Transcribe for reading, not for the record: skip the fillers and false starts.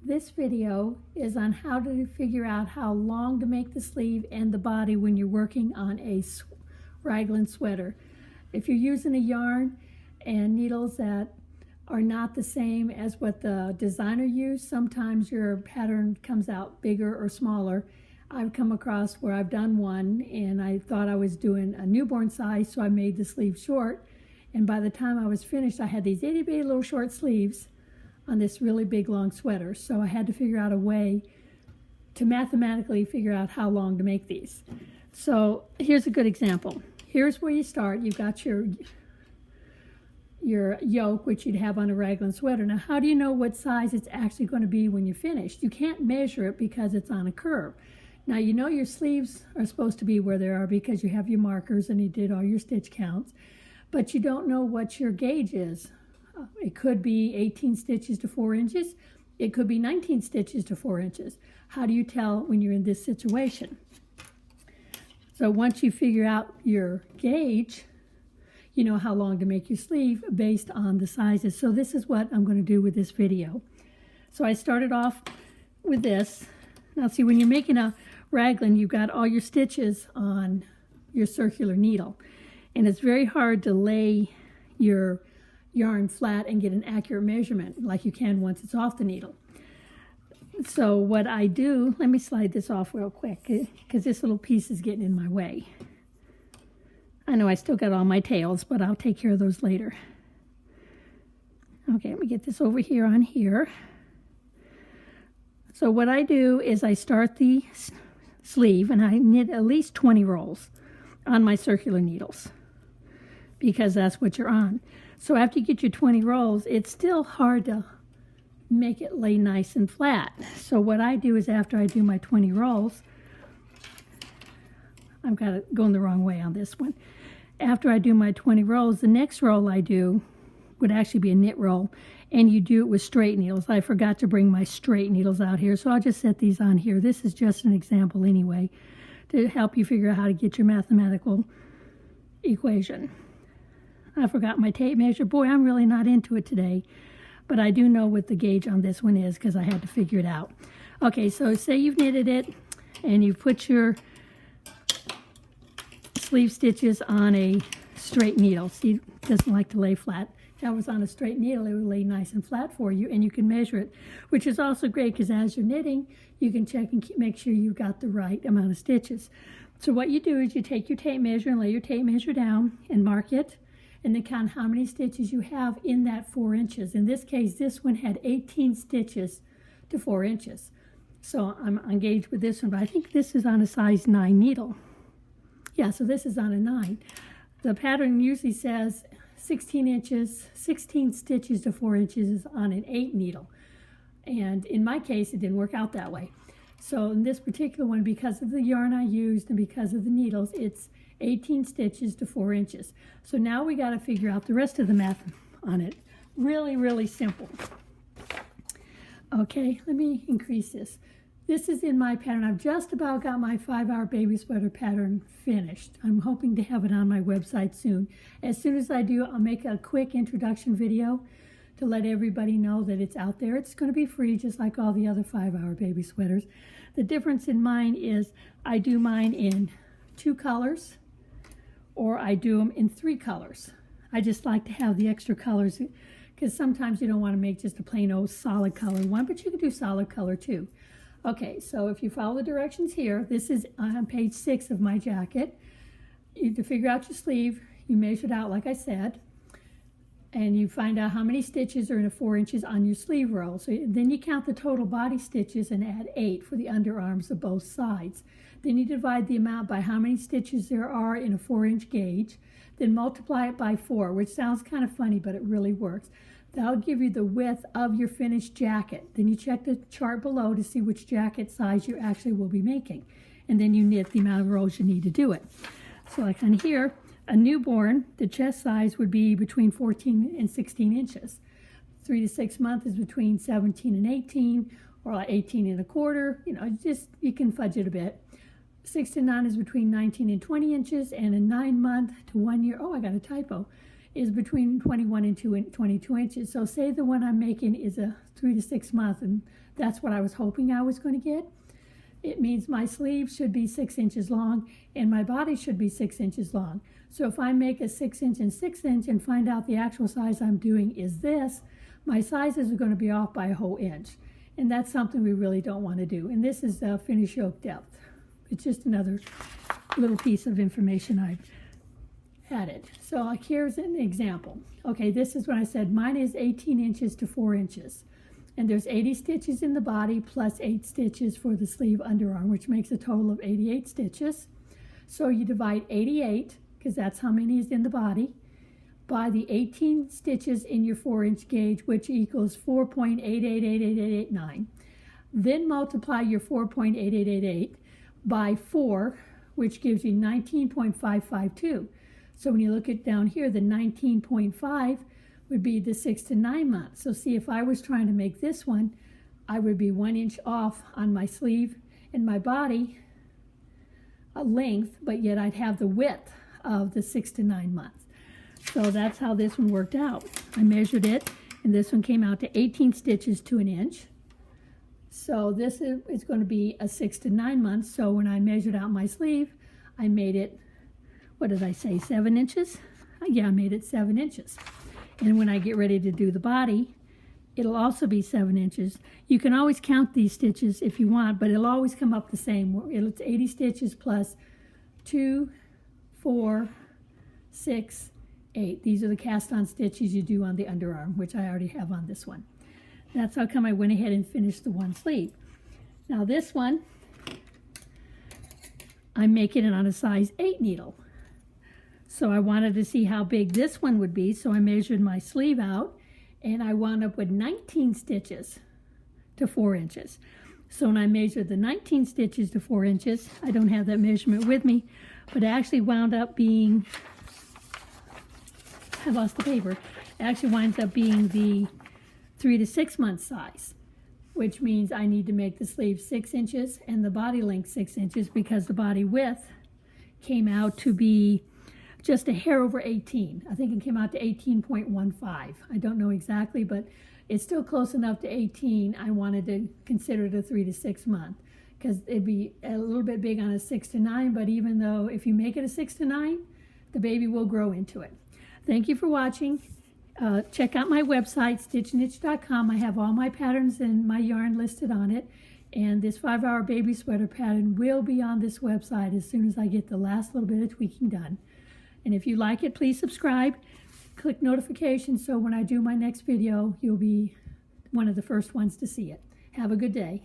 This video is on how to figure out how long to make the sleeve and the body when you're working on a raglan sweater. If you're using a yarn and needles that are not the same as what the designer used, sometimes your pattern comes out bigger or smaller. I've come across where I've done one and I thought I was doing a newborn size, so I made the sleeve short. And by the time I was finished, I had these itty bitty little short sleeves on this really big long sweater. So I had to figure out a way to mathematically figure out how long to make these. So here's a good example. Here's where you start. You've got your yoke, which you'd have on a raglan sweater. Now, how do you know what size it's actually going to be when you're finished? You can't measure it because it's on a curve. Now, you know your sleeves are supposed to be where they are because you have your markers and you did all your stitch counts, but you don't know what your gauge is. It could be 18 stitches to 4 inches. It could be 19 stitches to 4 inches. How do you tell when you're in this situation? So once you figure out your gauge, you know how long to make your sleeve based on the sizes. So this is what I'm going to do with this video. So I started off with this. Now see, when you're making a raglan, you've got all your stitches on your circular needle. And it's very hard to lay your yarn flat and get an accurate measurement like you can once it's off the needle. So what I do, let me slide this off real quick because this little piece is getting in my way. I know I still got all my tails, but I'll take care of those later. Okay, let me get this over here on here. So what I do is I start the sleeve and I knit at least 20 rolls on my circular needles because that's what you're on. So after you get your 20 rolls, it's still hard to make it lay nice and flat. So what I do is after I do my 20 rolls, I've got it going the wrong way on this one. After I do my 20 rolls, the next roll I do would actually be a knit roll, and you do it with straight needles. I forgot to bring my straight needles out here, so I'll just set these on here. This is just an example anyway, to help you figure out how to get your mathematical equation. I forgot my tape measure. Boy, I'm really not into it today, but I do know what the gauge on this one is because I had to figure it out. Okay, so say you've knitted it and you've put your sleeve stitches on a straight needle. See, it doesn't like to lay flat. If that was on a straight needle, it would lay nice and flat for you, and you can measure it, which is also great because as you're knitting, you can check and make sure you've got the right amount of stitches. So what you do is you take your tape measure and lay your tape measure down and mark it, and then count how many stitches you have in that 4 inches. In this case, this one had 18 stitches to 4 inches. So I'm engaged with this one, but I think this is on a size 9 needle. Yeah, so this is on a 9. The pattern usually says 16 inches, 16 stitches to 4 inches is on an 8 needle. And in my case, it didn't work out that way. So in this particular one, because of the yarn I used and because of the needles, it's 18 stitches to 4 inches. So now we got to figure out the rest of the math on it. Really, really simple. Okay, let me increase this. This is in my pattern. I've just about got my 5-hour baby sweater pattern finished. I'm hoping to have it on my website soon. As soon as I do, I'll make a quick introduction video to let everybody know that it's out there. It's going to be free just like all the other 5-hour baby sweaters. The difference in mine is I do mine in 2 colors, or I do them in 3 colors. I just like to have the extra colors because sometimes you don't want to make just a plain old solid color one, but you can do solid color too. Okay, so if you follow the directions here, this is on page 6 of my jacket. To figure out your sleeve, you measure it out like I said, and you find out how many stitches are in a 4 inches on your sleeve roll. So then you count the total body stitches and add 8 for the underarms of both sides. Then you divide the amount by how many stitches there are in a 4-inch gauge, then multiply it by 4, which sounds kind of funny, but it really works. That'll give you the width of your finished jacket. Then you check the chart below to see which jacket size you actually will be making. And then you knit the amount of rolls you need to do it. So like on here, a newborn, the chest size would be between 14 and 16 inches. 3 to 6 months is between 17 and 18, or like 18 and a quarter. You know, just you can fudge it a bit. 6 to 9 is between 19 and 20 inches, and a 9-month to 1 year, oh, I got a typo, is between 21 and 22 inches. So say the one I'm making is a 3 to 6 month, and that's what I was hoping I was going to get. It means my sleeve should be 6 inches long and my body should be 6 inches long. So if I make a 6 inch and 6 inch and find out the actual size I'm doing is this, my sizes are going to be off by a whole inch. And that's something we really don't want to do. And this is the finished yoke depth. It's just another little piece of information I've added. So like here's an example. Okay, this is what I said. Mine is 18 inches to 4 inches. And there's 80 stitches in the body plus 8 stitches for the sleeve underarm, which makes a total of 88 stitches. So you divide 88, because that's how many is in the body, by the 18 stitches in your 4-inch gauge, which equals 4.888889. Then multiply your 4.8888 by 4, which gives you 19.552. So when you look at down here, the 19.5 would be the 6 to 9 months. So see, if I was trying to make this one, I would be 1 inch off on my sleeve and my body length, but yet I'd have the width of the 6 to 9 months. So that's how this one worked out. I measured it, and this one came out to 18 stitches to 1 inch. So this is going to be a 6 to 9 months. So when I measured out my sleeve, I made it, what did I say, 7 inches? Yeah, I made it 7 inches. And when I get ready to do the body, it'll also be 7 inches. You can always count these stitches if you want, but it'll always come up the same. It's 80 stitches plus 2, 4, 6, 8. These are the cast-on stitches you do on the underarm, which I already have on this one. That's how come I went ahead and finished the one sleeve. Now this one, I'm making it on a size 8 needle. So I wanted to see how big this one would be, so I measured my sleeve out, and I wound up with 19 stitches to 4 inches. So when I measured the 19 stitches to 4 inches, I don't have that measurement with me, but it actually wound up being, I lost the paper, it actually winds up being the 3 to 6 month size, which means I need to make the sleeve 6 inches and the body length 6 inches, because the body width came out to be just a hair over 18. I think it came out to 18.15. I don't know exactly, but it's still close enough to 18. I wanted to consider it a 3 to 6 month, because it'd be a little bit big on a 6 to 9, but even though if you make it a 6 to 9, the baby will grow into it. Thank you for watching. Check out my website, stitchanditch.com. I have all my patterns and my yarn listed on it. And this 5-hour baby sweater pattern will be on this website as soon as I get the last little bit of tweaking done. And if you like it, please subscribe. Click notifications so when I do my next video, you'll be one of the first ones to see it. Have a good day.